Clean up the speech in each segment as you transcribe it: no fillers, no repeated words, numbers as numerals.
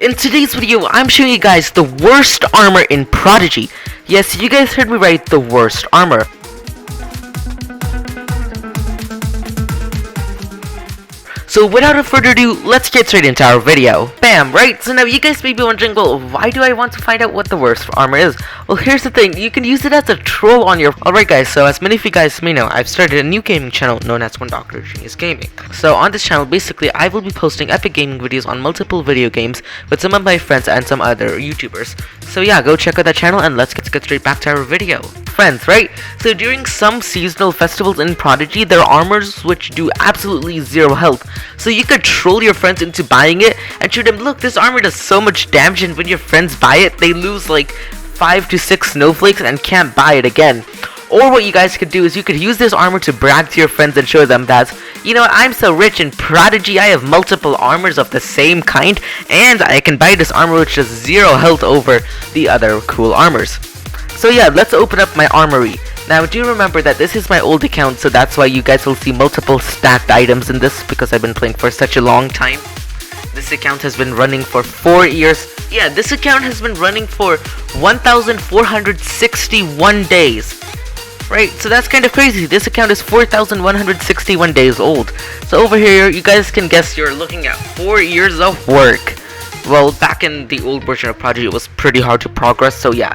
In today's video, I'm showing you guys the worst armor in Prodigy. Yes, you guys heard me right, the worst armor. So without further ado, let's get straight into our video. Bam, right? So now you guys may be wondering, well, why do I want to find out what the worst armor is? Well, here's the thing, you can use it as a troll on your... Alright guys, so as many of you guys may know, I've started a new gaming channel known as 1DoctorGernius Gaming. So on this channel, basically, I will be posting epic gaming videos on multiple video games with some of my friends and some other YouTubers. So yeah, go check out that channel and let's get straight back to our video. Friends, right? So during some seasonal festivals in Prodigy, there are armors which do absolutely zero health. So you could troll your friends into buying it and show them, look, this armor does so much damage, and when your friends buy it, they lose like 5 to 6 snowflakes and can't buy it again. Or what you guys could do is you could use this armor to brag to your friends and show them that, you know what, I'm so rich in Prodigy, I have multiple armors of the same kind, and I can buy this armor which does zero health over the other cool armors. So yeah, let's open up my armory. Now do remember that this is my old account, so that's why you guys will see multiple stacked items in this, because I've been playing for such a long time. This account has been running for 4 years. Yeah, this account has been running for 1,461 days. Right, so that's kind of crazy. This account is 4,161 days old. So over here, you guys can guess you're looking at 4 years of work. Well, back in the old version of Prodigy, it was pretty hard to progress, so yeah.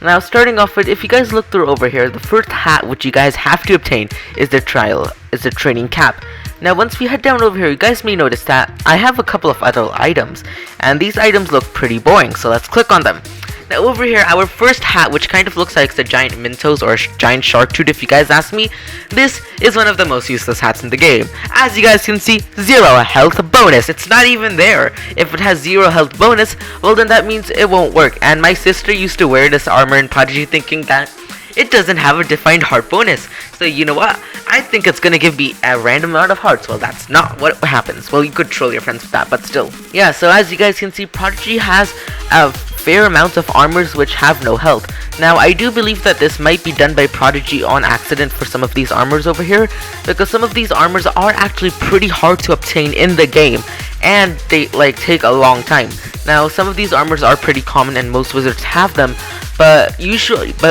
Now, starting off with, if you guys look through over here, the first hat which you guys have to obtain is the training cap. Now, once we head down over here, you guys may notice that I have a couple of other items, and these items look pretty boring, so let's click on them. Now, over here, our first hat, which kind of looks like a giant Mentos or a giant shark tooth, if you guys ask me, this is one of the most useless hats in the game. As you guys can see, 0 health bonus. It's not even there. If it has 0 health bonus, well then that means it won't work. And my sister used to wear this armor in Prodigy thinking that it doesn't have a defined heart bonus. So you know what? I think it's gonna give me a random amount of hearts. Well, that's not what happens. Well, you could troll your friends with that, but still. Yeah, so as you guys can see, Prodigy has a fair amount of armors which have no health. Now, I do believe that this might be done by Prodigy on accident for some of these armors over here, because some of these armors are actually pretty hard to obtain in the game, and they take a long time. Now, some of these armors are pretty common and most wizards have them, but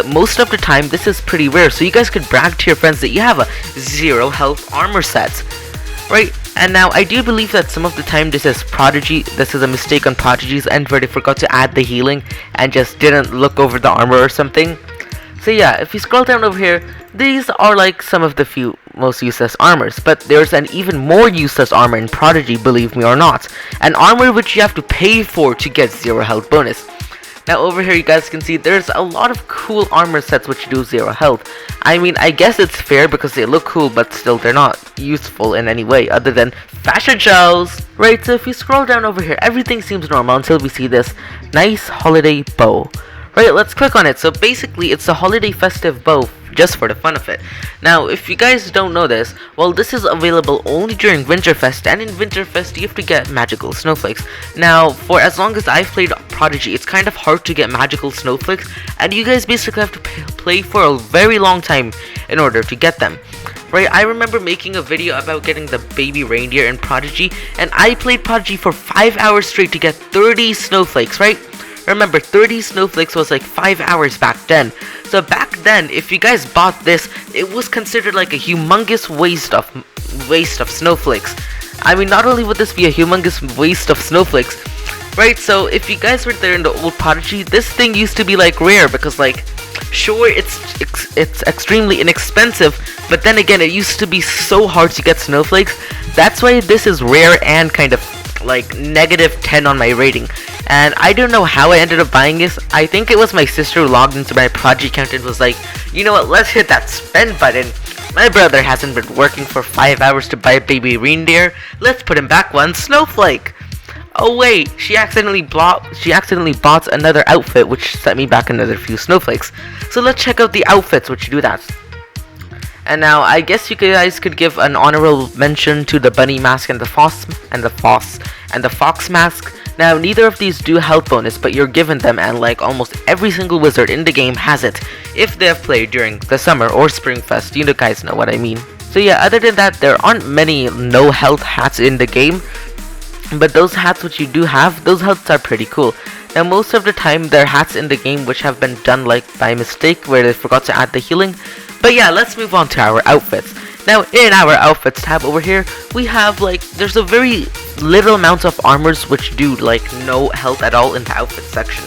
most of the time this is pretty rare, so you guys could brag to your friends that you have a 0 health armor set, right? And now I do believe that some of the time this is a mistake on Prodigy's end where they forgot to add the healing and just didn't look over the armor or something. So yeah, if you scroll down over here, these are like some of the few most useless armors, but there's an even more useless armor in Prodigy, believe me or not. An armor which you have to pay for to get 0 health bonus. Now over here you guys can see there's a lot of cool armor sets which do 0 health. I mean, I guess it's fair because they look cool, but still they're not useful in any way other than fashion shows. Right, so if you scroll down over here, everything seems normal until we see this nice holiday bow. Right, let's click on it. So basically it's a holiday festive bow just for the fun of it. Now, if you guys don't know this, well, this is available only during Winterfest, and in Winterfest you have to get magical snowflakes. Now, for as long as I've played Prodigy, it's kind of hard to get magical snowflakes, and you guys basically have to play for a very long time in order to get them. Right, I remember making a video about getting the baby reindeer in Prodigy, and I played Prodigy for 5 hours straight to get 30 snowflakes, right? Remember, 30 snowflakes was like 5 hours back then. So back then, if you guys bought this, it was considered like a humongous waste of snowflakes. I mean, not only would this be a humongous waste of snowflakes, right? So if you guys were there in the old Prodigy, this thing used to be like rare because sure, it's extremely inexpensive, but then again, it used to be so hard to get snowflakes. That's why this is rare and kind of like -10 on my rating. And I don't know how I ended up buying this. I think it was my sister who logged into my Prodigy account and was like, you know what, let's hit that spend button. My brother hasn't been working for 5 hours to buy a baby reindeer. Let's put him back 1 snowflake. Oh wait, she accidentally bought another outfit which sent me back another few snowflakes. So let's check out the outfits which do that. And now I guess you guys could give an honorable mention to the bunny mask and the fox mask. Now, neither of these do health bonus, but you're given them, and like almost every single wizard in the game has it if they have played during the summer or spring fest. You guys know what I mean. So yeah, other than that, there aren't many no health hats in the game. But those hats which you do have, those hats are pretty cool. Now most of the time there are hats in the game which have been done like by mistake where they forgot to add the healing. But yeah, let's move on to our outfits. Now in our outfits tab over here, we have like, there's a very little amount of armors which do like no health at all in the outfit section.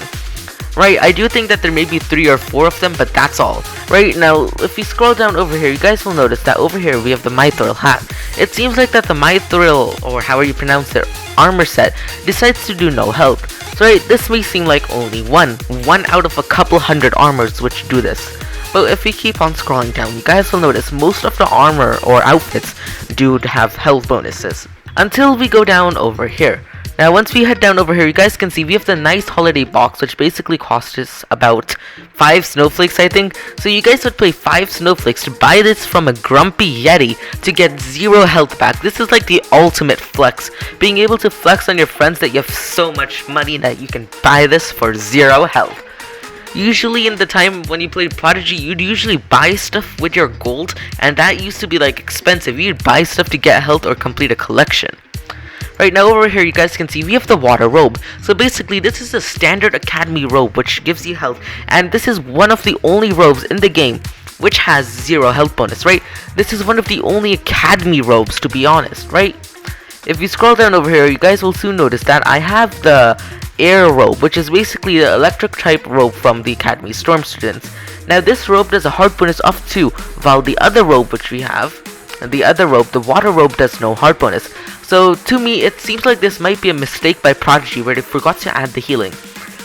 Right, I do think that there may be 3 or 4 of them, but that's all. Right, now, if we scroll down over here, you guys will notice that over here we have the Mithril hat. It seems like that the Mithril, or however you pronounce their armor set, decides to do no health. So right, this may seem like only one out of a couple hundred armors which do this. But if we keep on scrolling down, you guys will notice most of the armor or outfits do have health bonuses. Until we go down over here. Now once we head down over here, you guys can see we have the nice holiday box which basically costs us about 5 snowflakes, I think. So you guys would pay 5 snowflakes to buy this from a grumpy yeti to get 0 health back. This is like the ultimate flex, being able to flex on your friends that you have so much money that you can buy this for 0 health. Usually in the time when you played Prodigy, you'd usually buy stuff with your gold, and that used to be like expensive. You'd buy stuff to get health or complete a collection. Right, now over here you guys can see we have the water robe. So basically this is a standard academy robe which gives you health, and this is one of the only robes in the game which has 0 health bonus, right? This is one of the only academy robes, to be honest, right? If you scroll down over here, you guys will soon notice that I have the air robe, which is basically the electric type robe from the academy storm students. Now this robe does a heart bonus of 2, while the other robe which we have, the water robe, does no heart bonus. So to me, it seems like this might be a mistake by Prodigy where they forgot to add the healing.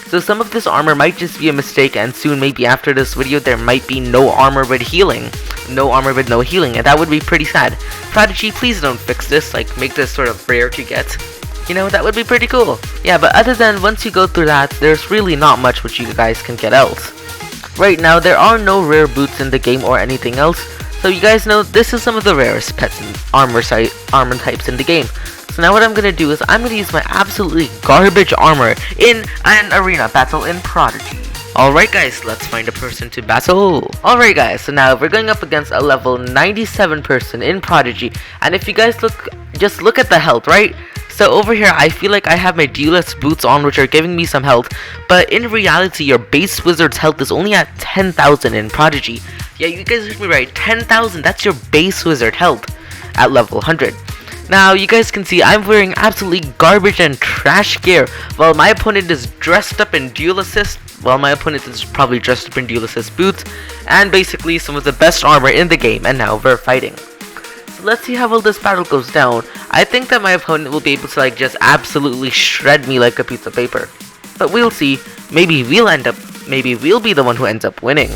So some of this armor might just be a mistake, and soon, maybe after this video, there might be no armor with healing. No armor with no healing, and that would be pretty sad. Prodigy, please don't fix this, like make this sort of rare to get. You know, that would be pretty cool. Yeah, but other than once you go through that, there's really not much which you guys can get else. Right now, there are no rare boots in the game or anything else. So you guys know this is some of the rarest pets and armor types in the game. So now what I'm gonna do is I'm gonna use my absolutely garbage armor in an arena battle in Prodigy. Alright guys, let's find a person to battle. Alright guys, so now we're going up against a level 97 person in Prodigy. And if you guys just look at the health, right? So over here, I feel like I have my Duelist boots on, which are giving me some health. But in reality, your base wizard's health is only at 10,000 in Prodigy. Yeah, you guys heard me right, 10,000, that's your base wizard health at level 100. Now, you guys can see I'm wearing absolutely garbage and trash gear, while my opponent is dressed up in Duel Assist, while my opponent is probably dressed up in Duel Assist boots, and basically some of the best armor in the game, and now we're fighting. So let's see how well this battle goes down. I think that my opponent will be able to like just absolutely shred me like a piece of paper. But we'll see, maybe we'll be the one who ends up winning.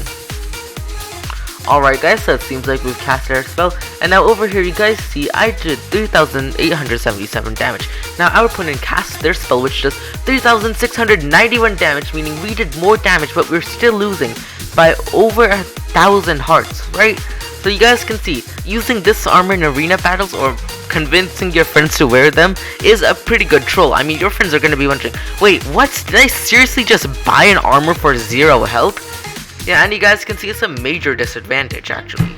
Alright guys, so it seems like we've cast our spell, and now over here you guys see I did 3,877 damage. Now our opponent cast their spell which does 3,691 damage, meaning we did more damage but we're still losing by over 1,000 hearts, right? So you guys can see, using this armor in arena battles or convincing your friends to wear them is a pretty good troll. I mean, your friends are going to be wondering, wait, what? Did I seriously just buy an armor for 0 health? Yeah, and you guys can see it's a major disadvantage actually.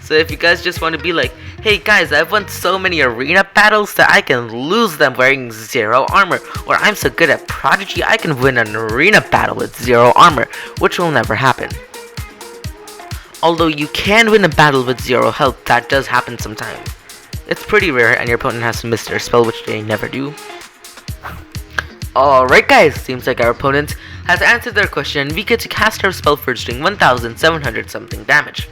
So if you guys just want to be like, hey guys, I've won so many arena battles that I can lose them wearing 0 armor, or I'm so good at Prodigy I can win an arena battle with 0 armor, which will never happen. Although you can win a battle with 0 health, that does happen sometimes. It's pretty rare and your opponent has to miss their spell, which they never do. Alright guys, seems like our opponent has answered their question and we get to cast our spell first doing 1,700 something damage.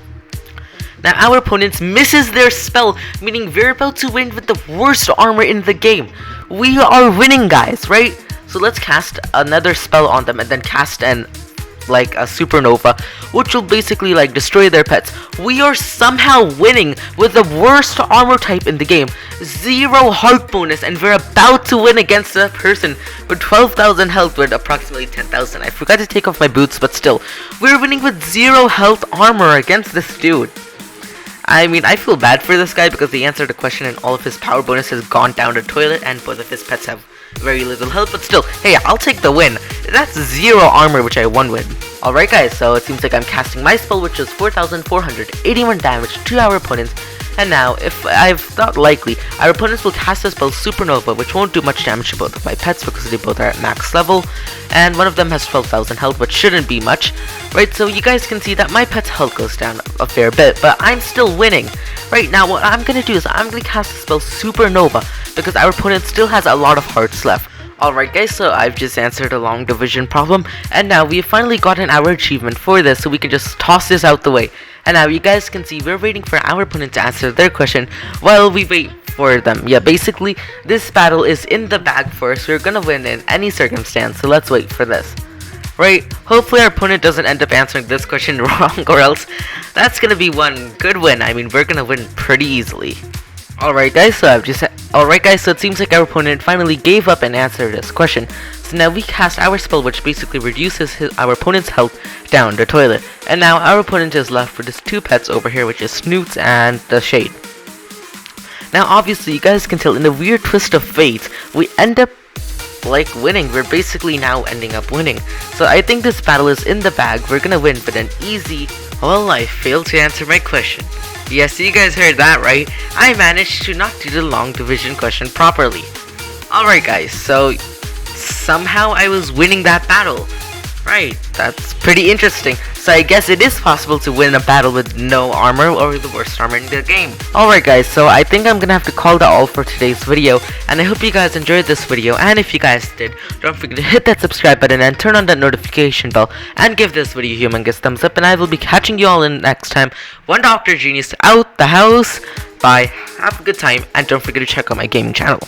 Now our opponent misses their spell, meaning we're about to win with the worst armor in the game. We are winning guys, right? So let's cast another spell on them and then cast a supernova, which will basically like destroy their pets. We are somehow winning with the worst armor type in the game, 0 heart bonus, and we're about to win against a person with 12,000 health with approximately 10,000. I forgot to take off my boots, but still, we're winning with 0 health armor against this dude. I mean, I feel bad for this guy because he answered a question and all of his power bonus has gone down the toilet and both of his pets have very little health, but still, hey, I'll take the win. That's 0 armor which I won with. Alright guys, so it seems like I'm casting my spell which does 4,481 damage to our opponents, And now, if I've thought likely, our opponents will cast the spell Supernova, which won't do much damage to both of my pets because they both are at max level, and one of them has 12,000 health, which shouldn't be much, right? So you guys can see that my pet's health goes down a fair bit, but I'm still winning. Right now, what I'm gonna do is I'm gonna cast the spell Supernova, because our opponent still has a lot of hearts left. Alright guys, so I've just answered a long division problem, and now we've finally gotten our achievement for this, so we can just toss this out the way. And now you guys can see we're waiting for our opponent to answer their question while we wait for them. Yeah, basically, this battle is in the bag for us. We're gonna win in any circumstance, so let's wait for this. Right, hopefully our opponent doesn't end up answering this question wrong, or else that's gonna be one good win. I mean, we're gonna win pretty easily. Alright guys, so it seems like our opponent finally gave up and answered this question. So now we cast our spell, which basically reduces our opponent's health down the toilet. And now our opponent is left with his two pets over here, which is Snoots and the Shade. Now obviously you guys can tell in a weird twist of fate, we end up like winning. We're basically now ending up winning. So I think this battle is in the bag. We're gonna win, but an easy. Well, I failed to answer my question. Yes, you guys heard that right. I managed to not do the long division question properly. Alright guys, so somehow I was winning that battle. Right, that's pretty interesting. So I guess it is possible to win a battle with no armor or the worst armor in the game. Alright guys, so I think I'm gonna have to call that all for today's video. And I hope you guys enjoyed this video. And if you guys did, don't forget to hit that subscribe button and turn on that notification bell. And give this video a humongous thumbs up. And I will be catching you all in next time. 1DoctorGernius out the house. Bye, have a good time. And don't forget to check out my gaming channel.